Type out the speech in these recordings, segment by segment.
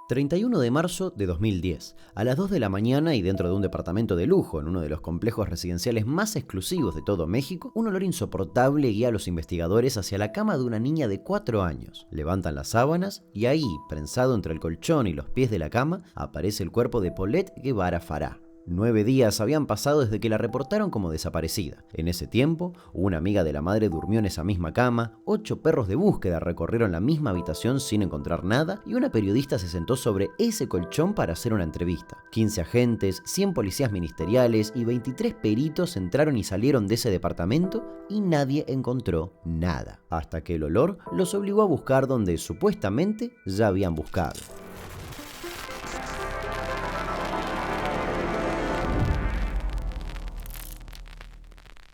31 de marzo de 2010, a las 2 de la mañana y dentro de un departamento de lujo en uno de los complejos residenciales más exclusivos de todo México, un olor insoportable guía a los investigadores hacia la cama de una niña de 4 años. Levantan las sábanas y ahí, prensado entre el colchón y los pies de la cama, aparece el cuerpo de Paulette Guevara Farah. 9 días habían pasado desde que la reportaron como desaparecida. En ese tiempo, una amiga de la madre durmió en esa misma cama, 8 perros de búsqueda recorrieron la misma habitación sin encontrar nada y una periodista se sentó sobre ese colchón para hacer una entrevista. 15 agentes, 100 policías ministeriales y 23 peritos entraron y salieron de ese departamento y nadie encontró nada, hasta que el olor los obligó a buscar donde supuestamente ya habían buscado.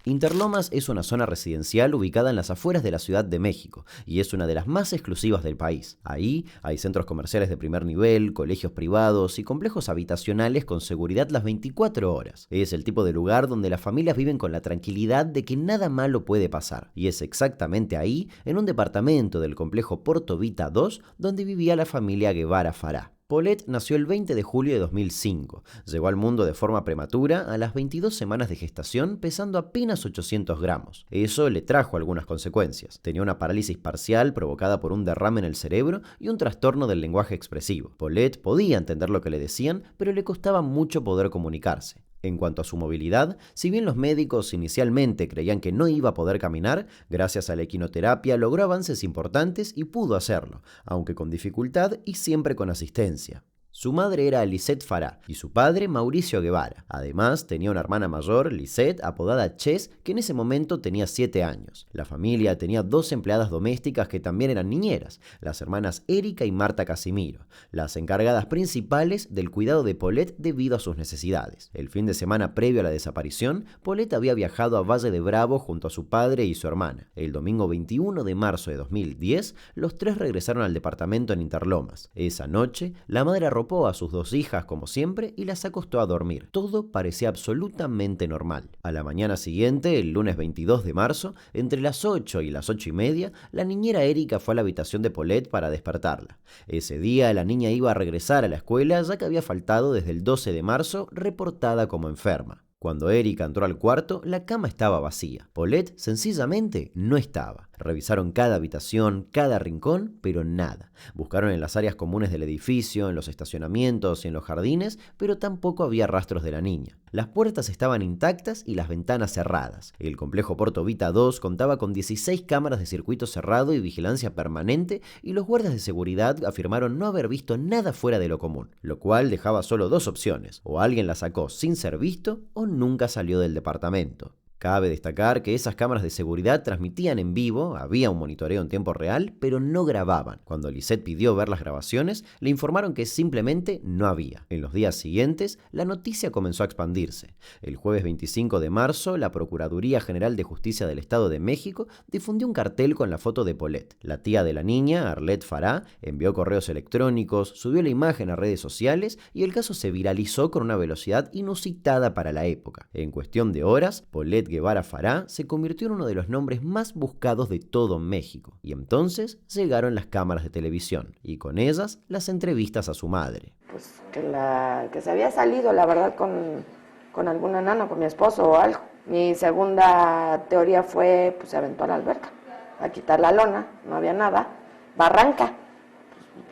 Interlomas es una zona residencial ubicada en las afueras de la Ciudad de México y es una de las más exclusivas del país. Ahí hay centros comerciales de primer nivel, colegios privados y complejos habitacionales con seguridad las 24 horas. Es el tipo de lugar donde las familias viven con la tranquilidad de que nada malo puede pasar. Y es exactamente ahí, en un departamento del complejo Porto Vita 2, donde vivía la familia Guevara Farah. Paulette nació el 20 de julio de 2005. Llegó al mundo de forma prematura a las 22 semanas de gestación, pesando apenas 800 gramos. Eso le trajo algunas consecuencias. Tenía una parálisis parcial provocada por un derrame en el cerebro y un trastorno del lenguaje expresivo. Paulette podía entender lo que le decían, pero le costaba mucho poder comunicarse. En cuanto a su movilidad, si bien los médicos inicialmente creían que no iba a poder caminar, gracias a la equinoterapia logró avances importantes y pudo hacerlo, aunque con dificultad y siempre con asistencia. Su madre era Lisette Farah y su padre Mauricio Guevara. Además, tenía una hermana mayor, Lisette, apodada Chess, que en ese momento tenía 7 años. La familia tenía 2 empleadas domésticas que también eran niñeras, las hermanas Erika y Marta Casimiro, las encargadas principales del cuidado de Paulette debido a sus necesidades. El fin de semana previo a la desaparición, Paulette había viajado a Valle de Bravo junto a su padre y su hermana. El domingo 21 de marzo de 2010, los 3 regresaron al departamento en Interlomas. Esa noche, la madre arropó a sus 2 hijas como siempre y las acostó a dormir. Todo parecía absolutamente normal. A la mañana siguiente, el lunes 22 de marzo, entre las 8 y las 8:30, la niñera Erika fue a la habitación de Paulette para despertarla. Ese día la niña iba a regresar a la escuela ya que había faltado desde el 12 de marzo, reportada como enferma. Cuando Erika entró al cuarto, la cama estaba vacía. Paulette sencillamente no estaba. Revisaron cada habitación, cada rincón, pero nada. Buscaron en las áreas comunes del edificio, en los estacionamientos y en los jardines, pero tampoco había rastros de la niña. Las puertas estaban intactas y las ventanas cerradas. El complejo Porto Vita 2 contaba con 16 cámaras de circuito cerrado y vigilancia permanente y los guardias de seguridad afirmaron no haber visto nada fuera de lo común, lo cual dejaba solo 2 opciones: o alguien la sacó sin ser visto o nunca salió del departamento. Cabe destacar que esas cámaras de seguridad transmitían en vivo, había un monitoreo en tiempo real, pero no grababan. Cuando Lisette pidió ver las grabaciones, le informaron que simplemente no había. En los días siguientes, la noticia comenzó a expandirse. El jueves 25 de marzo, la Procuraduría General de Justicia del Estado de México difundió un cartel con la foto de Paulette. La tía de la niña, Arlette Farah, envió correos electrónicos, subió la imagen a redes sociales y el caso se viralizó con una velocidad inusitada para la época. En cuestión de horas, Paulette Guevara Farah se convirtió en uno de los nombres más buscados de todo México. Y entonces llegaron las cámaras de televisión y con ellas las entrevistas a su madre. Pues que se había salido, la verdad, con alguna nana, con mi esposo o algo. Mi segunda teoría fue, pues se aventó a la alberca a quitar la lona, no había nada. Barranca,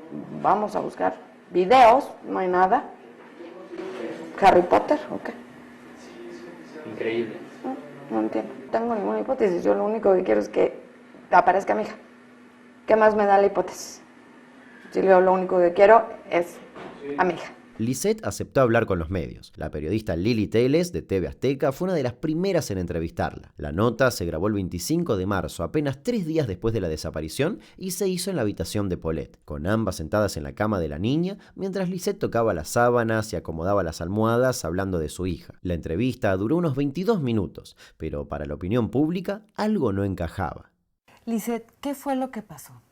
pues, vamos a buscar videos, no hay nada. Harry Potter, ¿o qué? Increíble. No entiendo. No tengo ninguna hipótesis. Yo lo único que quiero es que aparezca mi hija. ¿Qué más me da la hipótesis? Si yo lo único que quiero es a mi hija. Lisette aceptó hablar con los medios. La periodista Lili Teles, de TV Azteca, fue una de las primeras en entrevistarla. La nota se grabó el 25 de marzo, apenas 3 días después de la desaparición, y se hizo en la habitación de Paulette, con ambas sentadas en la cama de la niña, mientras Lisette tocaba las sábanas y acomodaba las almohadas hablando de su hija. La entrevista duró unos 22 minutos, pero para la opinión pública algo no encajaba. Lisette, ¿qué fue lo que pasó?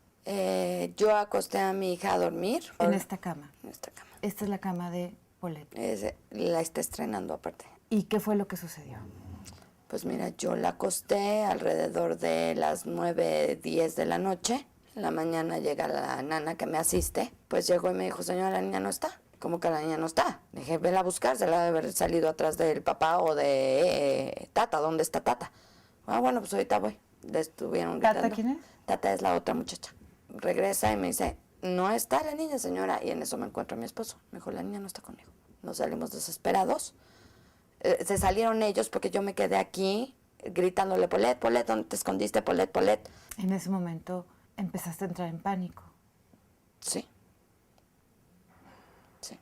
Yo acosté a mi hija a dormir. En esta cama. En esta cama. Esta es la cama de Paulette. La está estrenando aparte. ¿Y qué fue lo que sucedió? Pues mira, yo la acosté alrededor de las 9:10 de la noche En la mañana llega la nana que me asiste, pues llegó y me dijo, señora, la niña no está. ¿Cómo que la niña no está? Dije, vela a buscar, se la debe haber salido atrás del papá o de Tata. ¿Dónde está Tata? Ah, bueno, pues ahorita voy. Le estuvieron gritando. ¿Tata quién es? Tata es la otra muchacha. Regresa y me dice, no está la niña, señora. Y en eso me encuentro a mi esposo. Me dijo, la niña no está conmigo. Nos salimos desesperados. Se salieron ellos porque yo me quedé aquí gritándole, Polet, Polet, ¿dónde te escondiste? Polet, Polet. En ese momento empezaste a entrar en pánico. Sí. Sí.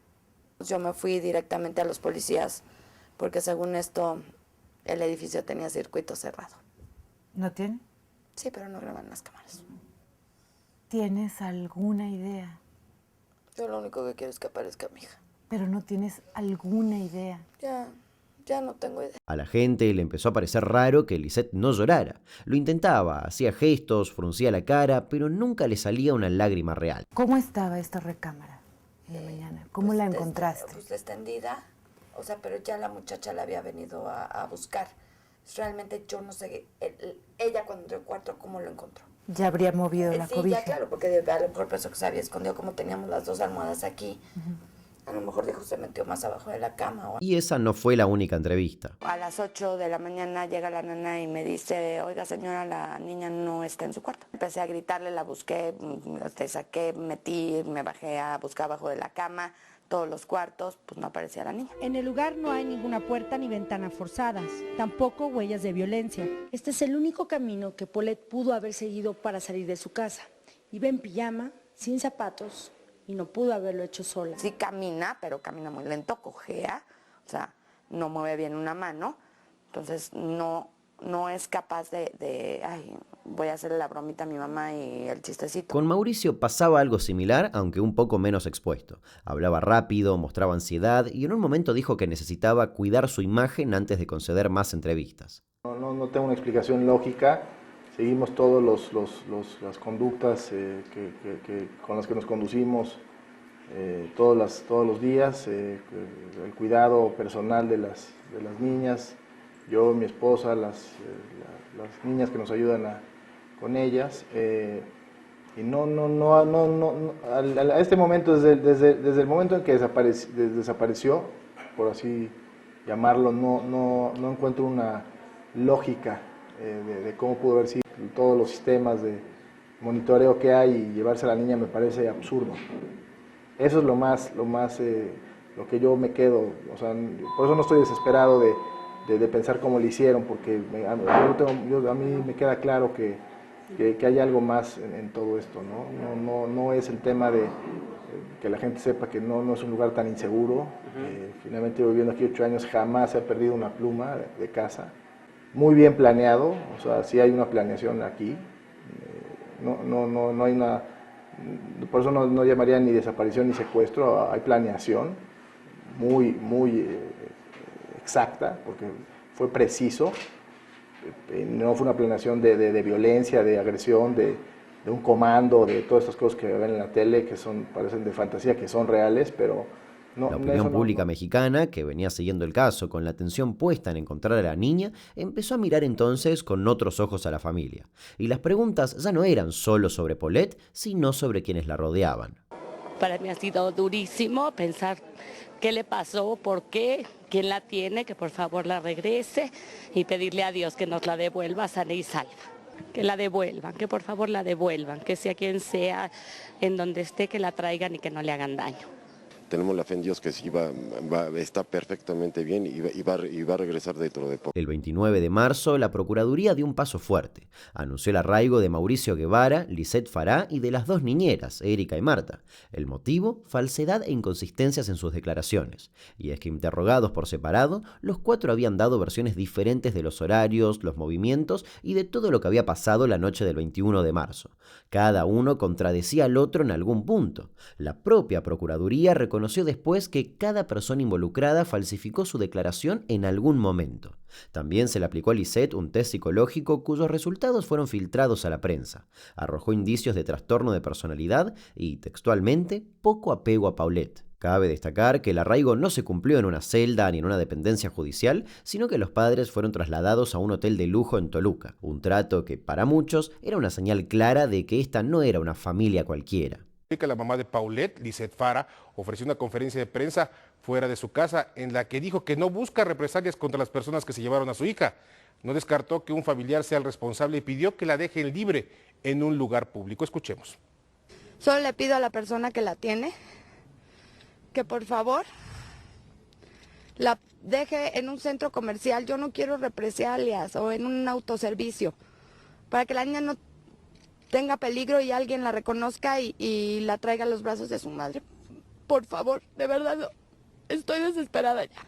Yo me fui directamente a los policías porque según esto el edificio tenía circuito cerrado. ¿No tiene? Sí, pero no graban las cámaras. ¿Tienes alguna idea? Yo lo único que quiero es que aparezca mi hija. Pero no tienes alguna idea. Ya no tengo idea. A la gente le empezó a parecer raro que Lisette no llorara. Lo intentaba, hacía gestos, fruncía la cara, pero nunca le salía una lágrima real. ¿Cómo estaba esta recámara en la mañana? ¿Cómo la encontraste? Pues extendida, o sea, pero ya la muchacha la había venido a buscar. Realmente yo no sé, ella cuando entró al cuarto, ¿cómo lo encontró? Ya habría movido la Sí, cobija. ya claro, porque a lo mejor pensó que se había escondido, como teníamos las dos almohadas aquí. A lo mejor dijo se metió más abajo de la cama. Y esa no fue la única entrevista. A las 8 de la mañana llega la nana y me dice, oiga señora, la niña no está en su cuarto. Empecé a gritarle, la busqué, saqué, metí, me bajé a buscar abajo de la cama, todos los cuartos, pues no aparecía la niña. En el lugar no hay ninguna puerta ni ventana forzadas, tampoco huellas de violencia. Este es el único camino que Polet pudo haber seguido para salir de su casa. Iba en pijama, sin zapatos, y no pudo haberlo hecho sola. Sí camina, pero camina muy lento, cojea, o sea, no mueve bien una mano, entonces no es capaz ay, voy a hacerle la bromita a mi mamá y el chistecito. Con Mauricio pasaba algo similar, aunque un poco menos expuesto. Hablaba rápido, mostraba ansiedad y en un momento dijo que necesitaba cuidar su imagen antes de conceder más entrevistas. No tengo una explicación lógica. Seguimos todas las conductas con las que nos conducimos todos los días, el cuidado personal de las niñas, yo, mi esposa, las niñas que nos ayudan con ellas. Y a este momento, desde el momento en que desapareció, por así llamarlo, no encuentro una lógica de cómo pudo haber sido. Todos los sistemas de monitoreo que hay y llevarse a la niña me parece absurdo. Eso es lo que yo me quedo, o sea, por eso no estoy desesperado de pensar cómo lo hicieron, porque a mí me queda claro que hay algo más en todo esto, ¿no? No es el tema de que la gente sepa que no es un lugar tan inseguro. Finalmente, viviendo aquí 8 años, jamás se ha perdido una pluma de casa. Muy bien planeado, o sea, sí hay una planeación aquí. No hay una, por eso no llamaría ni desaparición ni secuestro, hay planeación muy exacta, porque fue preciso. No fue una planeación de violencia, de agresión, de un comando, de todas estas cosas que ven en la tele, que parecen de fantasía, que son reales, pero no. La opinión pública mexicana, que venía siguiendo el caso con la atención puesta en encontrar a la niña, empezó a mirar entonces con otros ojos a la familia. Y las preguntas ya no eran solo sobre Polet, sino sobre quienes la rodeaban. Para mí ha sido durísimo pensar qué le pasó, por qué, quién la tiene, que por favor la regrese y pedirle a Dios que nos la devuelva sana y salva. Que la devuelvan, que por favor la devuelvan, que sea quien sea, en donde esté, que la traigan y que no le hagan daño. Tenemos la fe en Dios que sí está perfectamente bien y va a regresar dentro de poco. El 29 de marzo, la Procuraduría dio un paso fuerte. Anunció el arraigo de Mauricio Guevara, Lisette Farah y de las dos niñeras, Erika y Marta. El motivo, falsedad e inconsistencias en sus declaraciones. Y es que interrogados por separado, los 4 habían dado versiones diferentes de los horarios, los movimientos y de todo lo que había pasado la noche del 21 de marzo. Cada uno contradecía al otro en algún punto. La propia Procuraduría reconoció después que cada persona involucrada falsificó su declaración en algún momento. También se le aplicó a Lisette un test psicológico cuyos resultados fueron filtrados a la prensa. Arrojó indicios de trastorno de personalidad y, textualmente, poco apego a Paulette. Cabe destacar que el arraigo no se cumplió en una celda ni en una dependencia judicial, sino que los padres fueron trasladados a un hotel de lujo en Toluca, un trato que para muchos era una señal clara de que esta no era una familia cualquiera. La mamá de Paulette, Lisette Fara, ofreció una conferencia de prensa fuera de su casa en la que dijo que no busca represalias contra las personas que se llevaron a su hija. No descartó que un familiar sea el responsable y pidió que la dejen libre en un lugar público. Escuchemos. Solo le pido a la persona que la tiene que por favor la deje en un centro comercial. Yo no quiero represalias o en un autoservicio, para que la niña no tenga peligro y alguien la reconozca y la traiga a los brazos de su madre. Por favor, de verdad, estoy desesperada ya.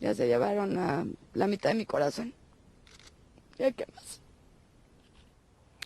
Ya se llevaron a la mitad de mi corazón. ¿Ya qué más?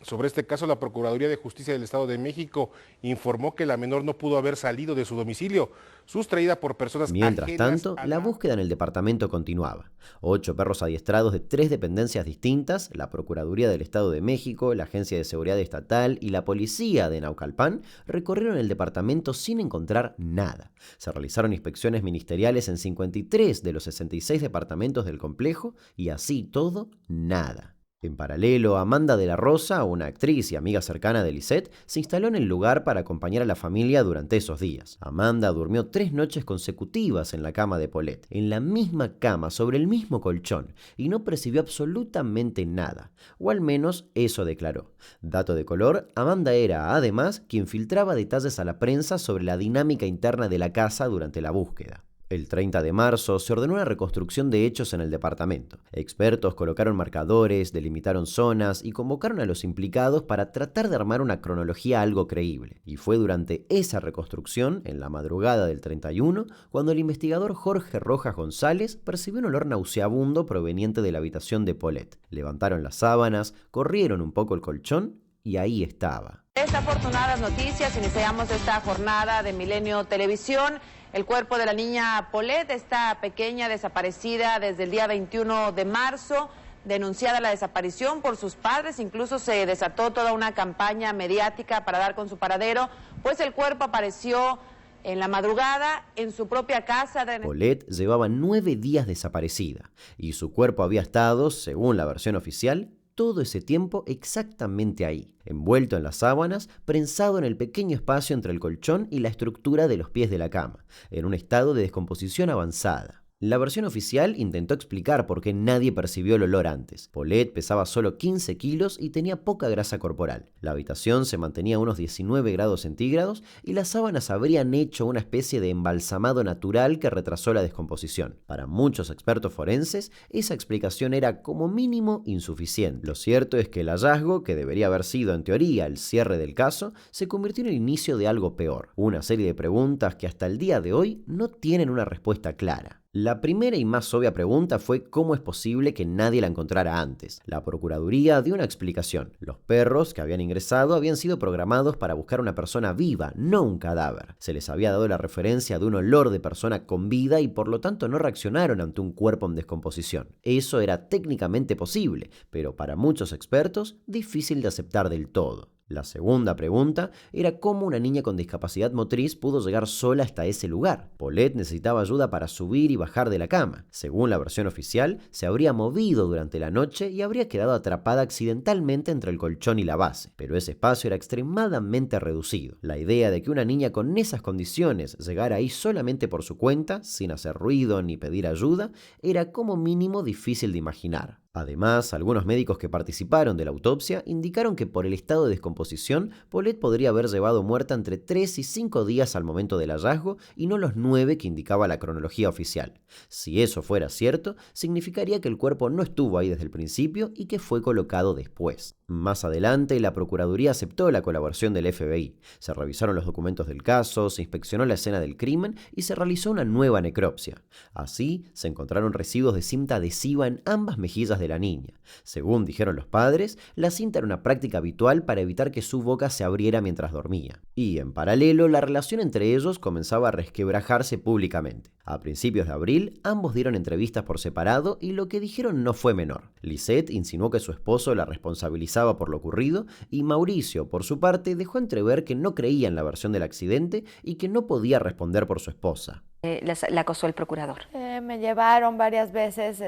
Sobre este caso, la Procuraduría de Justicia del Estado de México informó que la menor no pudo haber salido de su domicilio, sustraída por personas Mientras ajenas tanto, a la búsqueda en el departamento continuaba. 8 perros adiestrados de 3 dependencias distintas, la Procuraduría del Estado de México, la Agencia de Seguridad Estatal y la Policía de Naucalpan recorrieron el departamento sin encontrar nada. Se realizaron inspecciones ministeriales en 53 de los 66 departamentos del complejo y así todo, nada. En paralelo, Amanda de la Rosa, una actriz y amiga cercana de Lisette, se instaló en el lugar para acompañar a la familia durante esos días. Amanda durmió 3 noches consecutivas en la cama de Paulette, en la misma cama, sobre el mismo colchón, y no percibió absolutamente nada, o al menos eso declaró. Dato de color, Amanda era, además, quien filtraba detalles a la prensa sobre la dinámica interna de la casa durante la búsqueda. El 30 de marzo se ordenó una reconstrucción de hechos en el departamento. Expertos colocaron marcadores, delimitaron zonas y convocaron a los implicados para tratar de armar una cronología algo creíble. Y fue durante esa reconstrucción, en la madrugada del 31, cuando el investigador Jorge Rojas González percibió un olor nauseabundo proveniente de la habitación de Paulette. Levantaron las sábanas, corrieron un poco el colchón y ahí estaba. Desafortunadas noticias, iniciamos esta jornada de Milenio Televisión. El cuerpo de la niña Paulette, esta pequeña desaparecida desde el día 21 de marzo, denunciada la desaparición por sus padres, incluso se desató toda una campaña mediática para dar con su paradero, pues el cuerpo apareció en la madrugada en su propia casa. Paulette llevaba 9 días desaparecida y su cuerpo había estado, según la versión oficial, todo ese tiempo exactamente ahí, envuelto en las sábanas, prensado en el pequeño espacio entre el colchón y la estructura de los pies de la cama, en un estado de descomposición avanzada. La versión oficial intentó explicar por qué nadie percibió el olor antes. Paulette pesaba solo 15 kilos y tenía poca grasa corporal. La habitación se mantenía a unos 19 grados centígrados y las sábanas habrían hecho una especie de embalsamado natural que retrasó la descomposición. Para muchos expertos forenses, esa explicación era como mínimo insuficiente. Lo cierto es que el hallazgo, que debería haber sido en teoría el cierre del caso, se convirtió en el inicio de algo peor. Una serie de preguntas que hasta el día de hoy no tienen una respuesta clara. La primera y más obvia pregunta fue cómo es posible que nadie la encontrara antes. La Procuraduría dio una explicación. Los perros que habían ingresado habían sido programados para buscar una persona viva, no un cadáver. Se les había dado la referencia de un olor de persona con vida y por lo tanto no reaccionaron ante un cuerpo en descomposición. Eso era técnicamente posible, pero para muchos expertos difícil de aceptar del todo. La segunda pregunta era cómo una niña con discapacidad motriz pudo llegar sola hasta ese lugar. Paulette necesitaba ayuda para subir y bajar de la cama. Según la versión oficial, se habría movido durante la noche y habría quedado atrapada accidentalmente entre el colchón y la base. Pero ese espacio era extremadamente reducido. La idea de que una niña con esas condiciones llegara ahí solamente por su cuenta, sin hacer ruido ni pedir ayuda, era como mínimo difícil de imaginar. Además, algunos médicos que participaron de la autopsia indicaron que por el estado de descomposición, Paulette podría haber llevado muerta entre 3 y 5 días al momento del hallazgo y no los 9 que indicaba la cronología oficial. Si eso fuera cierto, significaría que el cuerpo no estuvo ahí desde el principio y que fue colocado después. Más adelante, la Procuraduría aceptó la colaboración del FBI. Se revisaron los documentos del caso, se inspeccionó la escena del crimen y se realizó una nueva necropsia. Así, se encontraron residuos de cinta adhesiva en ambas mejillas de de la niña. Según dijeron los padres, la cinta era una práctica habitual para evitar que su boca se abriera mientras dormía. Y, en paralelo, la relación entre ellos comenzaba a resquebrajarse públicamente. A principios de abril, ambos dieron entrevistas por separado y lo que dijeron no fue menor. Lisette insinuó que su esposo la responsabilizaba por lo ocurrido y Mauricio, por su parte, dejó entrever que no creía en la versión del accidente y que no podía responder por su esposa. La acosó el procurador. Me llevaron varias veces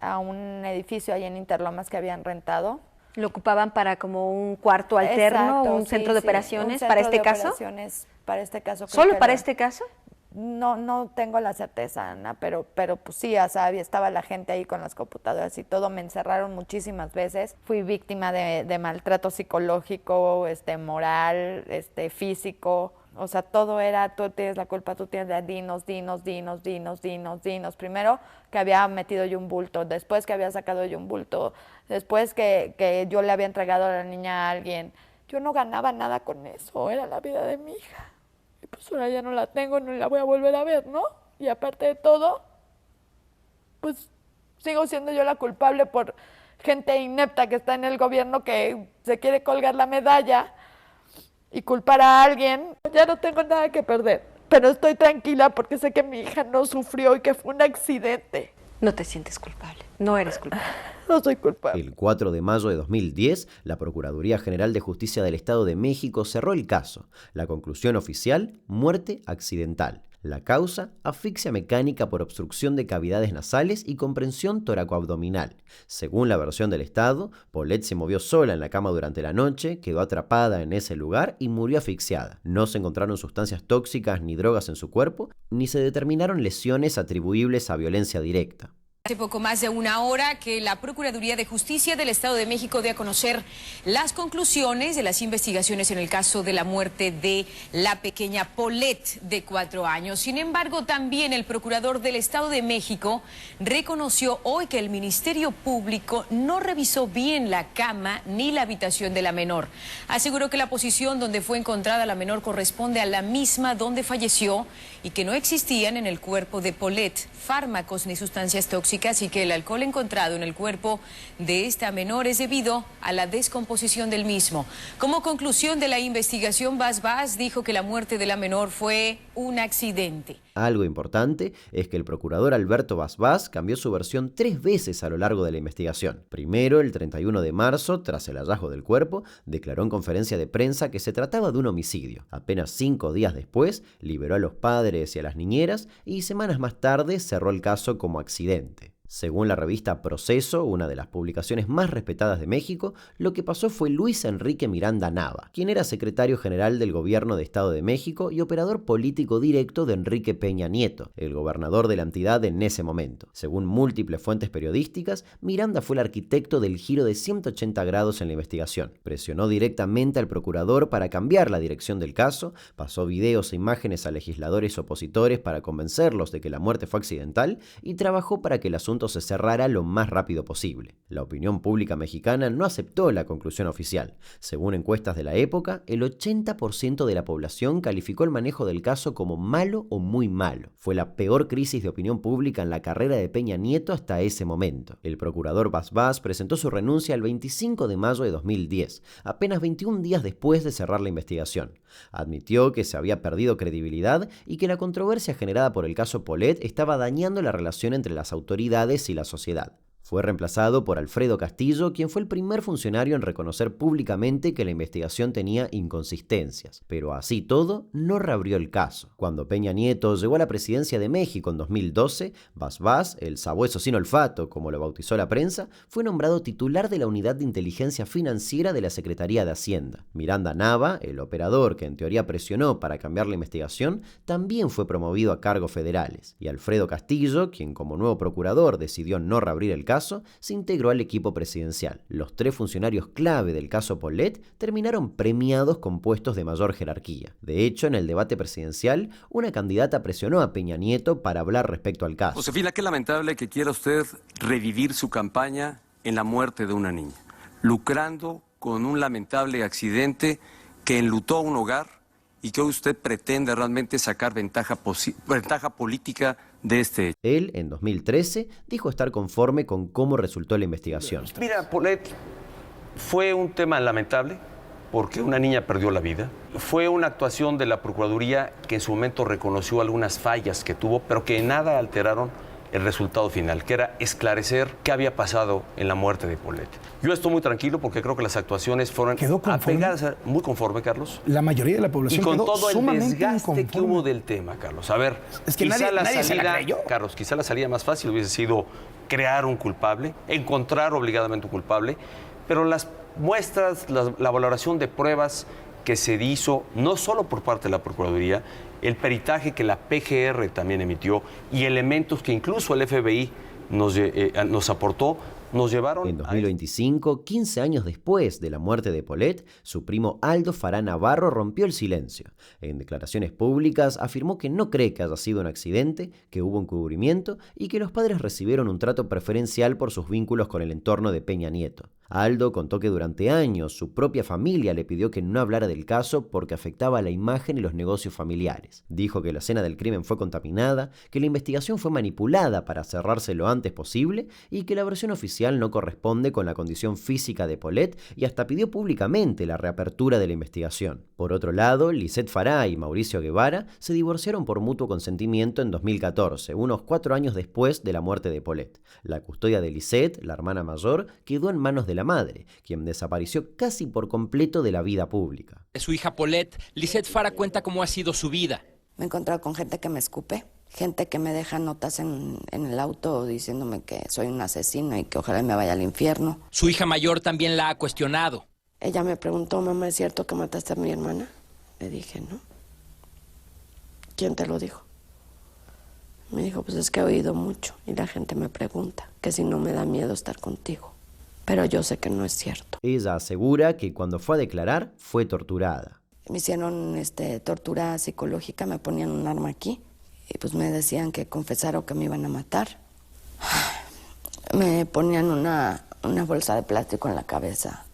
a un edificio ahí en Interlomas que habían rentado. ¿Lo ocupaban para como un cuarto alterno, exacto, un centro de operaciones un para centro este de caso? Operaciones para este caso. ¿Solo para este caso? No tengo la certeza, Ana, pero pues sí, o sea, estaba la gente ahí con las computadoras y todo, me encerraron muchísimas veces. Fui víctima de maltrato psicológico, moral, físico. O sea, todo era, tú tienes la culpa, tú tienes de dinos. Primero que había metido yo un bulto, después que había sacado yo un bulto, después que yo le había entregado a la niña a alguien. Yo no ganaba nada con eso, era la vida de mi hija. Y pues ahora ya no la tengo, no la voy a volver a ver, ¿no? Y aparte de todo, pues sigo siendo yo la culpable por gente inepta que está en el gobierno que se quiere colgar la medalla y culpar a alguien. Ya no tengo nada que perder, pero estoy tranquila porque sé que mi hija no sufrió y que fue un accidente. No te sientes culpable, no eres culpable. No soy culpable. El 4 de mayo de 2010, la Procuraduría General de Justicia del Estado de México cerró el caso. La conclusión oficial, muerte accidental. La causa, asfixia mecánica por obstrucción de cavidades nasales y comprensión toracoabdominal. Según la versión del Estado, Paulette se movió sola en la cama durante la noche, quedó atrapada en ese lugar y murió asfixiada. No se encontraron sustancias tóxicas ni drogas en su cuerpo, ni se determinaron lesiones atribuibles a violencia directa. Hace poco más de una hora que la Procuraduría de Justicia del Estado de México dio a conocer las conclusiones de las investigaciones en el caso de la muerte de la pequeña Paulette de 4 años. Sin embargo, también el Procurador del Estado de México reconoció hoy que el Ministerio Público no revisó bien la cama ni la habitación de la menor. Aseguró que la posición donde fue encontrada la menor corresponde a la misma donde falleció y que no existían en el cuerpo de Paulette fármacos ni sustancias tóxicas y que el alcohol encontrado en el cuerpo de esta menor es debido a la descomposición del mismo. Como conclusión de la investigación, Bas dijo que la muerte de la menor fue un accidente. Algo importante es que el procurador Alberto Bas cambió su versión 3 veces a lo largo de la investigación. Primero, el 31 de marzo, tras el hallazgo del cuerpo, declaró en conferencia de prensa que se trataba de un homicidio. Apenas 5 días después, liberó a los padres y a las niñeras y semanas más tarde cerró el caso como accidente. Según la revista Proceso, una de las publicaciones más respetadas de México, lo que pasó fue Luis Enrique Miranda Nava, quien era secretario general del Gobierno de Estado de México y operador político directo de Enrique Peña Nieto, el gobernador de la entidad en ese momento. Según múltiples fuentes periodísticas, Miranda fue el arquitecto del giro de 180 grados en la investigación. Presionó directamente al procurador para cambiar la dirección del caso, pasó videos e imágenes a legisladores opositores para convencerlos de que la muerte fue accidental y trabajó para que el asunto se cerrara lo más rápido posible. La opinión pública mexicana no aceptó la conclusión oficial. Según encuestas de la época, el 80% de la población calificó el manejo del caso como malo o muy malo. Fue la peor crisis de opinión pública en la carrera de Peña Nieto hasta ese momento. El procurador Bas presentó su renuncia el 25 de mayo de 2010, apenas 21 días después de cerrar la investigación. Admitió que se había perdido credibilidad y que la controversia generada por el caso Paulette estaba dañando la relación entre las autoridades y la sociedad. Fue reemplazado por Alfredo Castillo, quien fue el primer funcionario en reconocer públicamente que la investigación tenía inconsistencias. Pero así todo, no reabrió el caso. Cuando Peña Nieto llegó a la presidencia de México en 2012, Bas, el sabueso sin olfato, como lo bautizó la prensa, fue nombrado titular de la Unidad de Inteligencia Financiera de la Secretaría de Hacienda. Miranda Nava, el operador que en teoría presionó para cambiar la investigación, también fue promovido a cargos federales. Y Alfredo Castillo, quien como nuevo procurador decidió no reabrir el caso, se integró al equipo presidencial. Los 3 funcionarios clave del caso Paulette terminaron premiados con puestos de mayor jerarquía. De hecho, en el debate presidencial, una candidata presionó a Peña Nieto para hablar respecto al caso. Josefina, qué lamentable que quiera usted revivir su campaña en la muerte de una niña, lucrando con un lamentable accidente que enlutó un hogar y que hoy usted pretende realmente sacar ventaja política de este hecho. Él, en 2013, dijo estar conforme con cómo resultó la investigación. Mira, Paulette, fue un tema lamentable porque una niña perdió la vida. Fue una actuación de la Procuraduría que en su momento reconoció algunas fallas que tuvo, pero que en nada alteraron el resultado final, que era esclarecer qué había pasado en la muerte de Paulette. Yo estoy muy tranquilo porque creo que las actuaciones fueron apegadas, muy conforme, Carlos. La mayoría de la población y con quedó todo el sumamente desgaste inconforme. que hubo del tema, Carlos. A ver, es que quizá nadie se la creyó. Carlos, quizá la salida más fácil hubiese sido crear un culpable, encontrar obligadamente un culpable, pero las muestras, la valoración de pruebas que se hizo, no solo por parte de la Procuraduría, el peritaje que la PGR también emitió y elementos que incluso el FBI nos aportó, nos llevaron... En 2025, 15 años después de la muerte de Paulette, su primo Aldo Fará Navarro rompió el silencio. En declaraciones públicas afirmó que no cree que haya sido un accidente, que hubo encubrimiento y que los padres recibieron un trato preferencial por sus vínculos con el entorno de Peña Nieto. Aldo contó que durante años su propia familia le pidió que no hablara del caso porque afectaba la imagen y los negocios familiares. Dijo que la escena del crimen fue contaminada, que la investigación fue manipulada para cerrarse lo antes posible y que la versión oficial no corresponde con la condición física de Paulette y hasta pidió públicamente la reapertura de la investigación. Por otro lado, Lisette Fará y Mauricio Guevara se divorciaron por mutuo consentimiento en 2014, unos 4 años después de la muerte de Paulette. La custodia de Lisette, la hermana mayor, quedó en manos de la madre, quien desapareció casi por completo de la vida pública. De su hija Paulette, Lisette Fará cuenta cómo ha sido su vida. Me he encontrado con gente que me escupe, gente que me deja notas en el auto diciéndome que soy una asesina y que ojalá me vaya al infierno. Su hija mayor también la ha cuestionado. Ella me preguntó, mamá, ¿es cierto que mataste a mi hermana? Le dije, no. ¿Quién te lo dijo? Me dijo, pues es que he oído mucho y la gente me pregunta que si no me da miedo estar contigo. Pero yo sé que no es cierto. Ella asegura que cuando fue a declarar fue torturada. Me hicieron tortura psicológica, me ponían un arma aquí y pues me decían que confesara o que me iban a matar. Me ponían una bolsa de plástico en la cabeza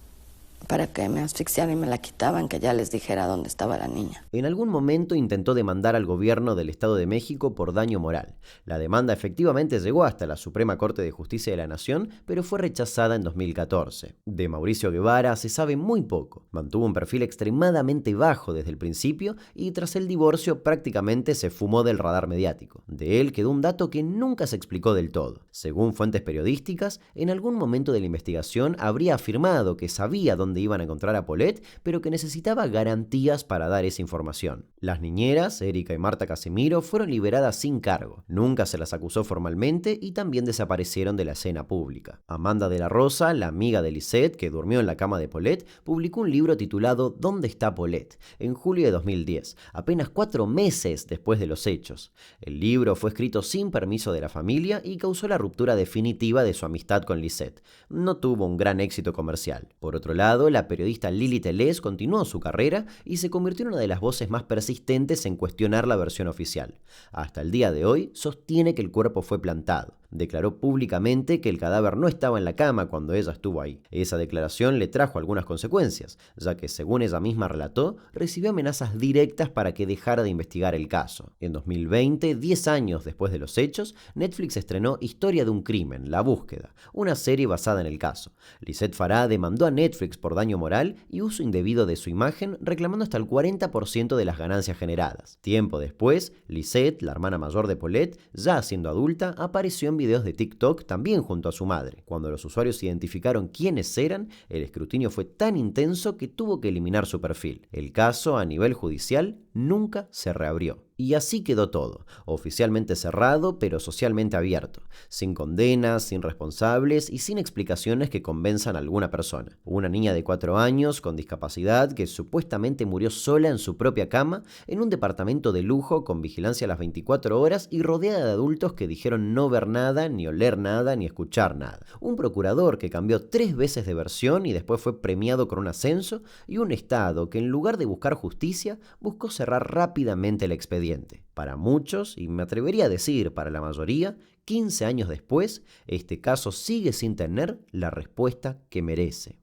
para que me asfixiaran y me la quitaban, que ya les dijera dónde estaba la niña. En algún momento intentó demandar al gobierno del Estado de México por daño moral. La demanda efectivamente llegó hasta la Suprema Corte de Justicia de la Nación, pero fue rechazada en 2014. De Mauricio Guevara se sabe muy poco. Mantuvo un perfil extremadamente bajo desde el principio y tras el divorcio prácticamente se fumó del radar mediático. De él quedó un dato que nunca se explicó del todo. Según fuentes periodísticas, en algún momento de la investigación habría afirmado que sabía dónde iban a encontrar a Paulette, pero que necesitaba garantías para dar esa información. Las niñeras, Erika y Marta Casimiro, fueron liberadas sin cargo. Nunca se las acusó formalmente y también desaparecieron de la escena pública. Amanda de la Rosa, la amiga de Lisette, que durmió en la cama de Paulette, publicó un libro titulado ¿Dónde está Paulette?, en julio de 2010, apenas 4 meses después de los hechos. El libro fue escrito sin permiso de la familia y causó la ruptura definitiva de su amistad con Lisette. No tuvo un gran éxito comercial. Por otro lado, la periodista Lili Telés continuó su carrera y se convirtió en una de las voces más persistentes en cuestionar la versión oficial. Hasta el día de hoy sostiene que el cuerpo fue plantado. Declaró públicamente que el cadáver no estaba en la cama cuando ella estuvo ahí. Esa declaración le trajo algunas consecuencias, ya que, según ella misma relató, recibió amenazas directas para que dejara de investigar el caso. En 2020, 10 años después de los hechos, Netflix estrenó Historia de un crimen, La búsqueda, una serie basada en el caso. Lisette Fará demandó a Netflix por daño moral y uso indebido de su imagen, reclamando hasta el 40% de las ganancias generadas. Tiempo después, Lisette, la hermana mayor de Paulette, ya siendo adulta, apareció en videos de TikTok también junto a su madre. Cuando los usuarios identificaron quiénes eran, el escrutinio fue tan intenso que tuvo que eliminar su perfil. El caso, a nivel judicial, nunca se reabrió. Y así quedó todo, oficialmente cerrado pero socialmente abierto, sin condenas, sin responsables y sin explicaciones que convenzan a alguna persona. Una niña de 4 años con discapacidad que supuestamente murió sola en su propia cama, en un departamento de lujo con vigilancia a las 24 horas y rodeada de adultos que dijeron no ver nada, ni oler nada, ni escuchar nada. Un procurador que cambió 3 veces de versión y después fue premiado con un ascenso, y un Estado que en lugar de buscar justicia, buscó cerrar rápidamente el expediente. Para muchos, y me atrevería a decir para la mayoría, 15 años después, este caso sigue sin tener la respuesta que merece.